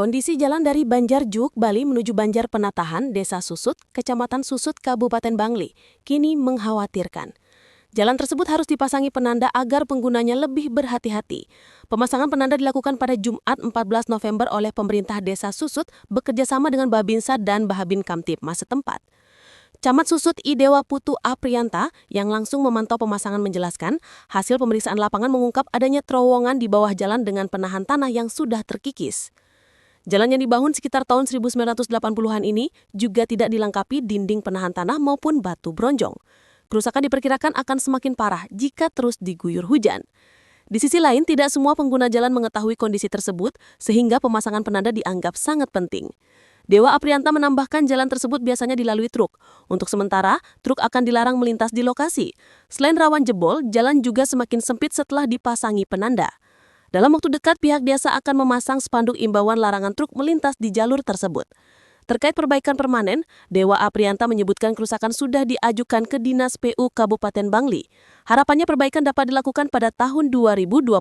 Kondisi jalan dari Banjarjuk, Bali menuju Banjar Penatahan, Desa Susut, Kecamatan Susut, Kabupaten Bangli, kini mengkhawatirkan. Jalan tersebut harus dipasangi penanda agar penggunanya lebih berhati-hati. Pemasangan penanda dilakukan pada Jumat 14 November oleh pemerintah Desa Susut bekerjasama dengan Babinsa dan Bahabin Kamtipmas setempat. Camat Susut Idewa Putu Apriyanta yang langsung memantau pemasangan menjelaskan, hasil pemeriksaan lapangan mengungkap adanya terowongan di bawah jalan dengan penahan tanah yang sudah terkikis. Jalan yang dibangun sekitar tahun 1980-an ini juga tidak dilengkapi dinding penahan tanah maupun batu bronjong. Kerusakan diperkirakan akan semakin parah jika terus diguyur hujan. Di sisi lain, tidak semua pengguna jalan mengetahui kondisi tersebut, sehingga pemasangan penanda dianggap sangat penting. Dewa Apriyanta menambahkan jalan tersebut biasanya dilalui truk. Untuk sementara, truk akan dilarang melintas di lokasi. Selain rawan jebol, jalan juga semakin sempit setelah dipasangi penanda. Dalam waktu dekat, pihak desa akan memasang spanduk imbauan larangan truk melintas di jalur tersebut. Terkait perbaikan permanen, Dewa Apriyanta menyebutkan kerusakan sudah diajukan ke Dinas PU Kabupaten Bangli. Harapannya perbaikan dapat dilakukan pada tahun 2026.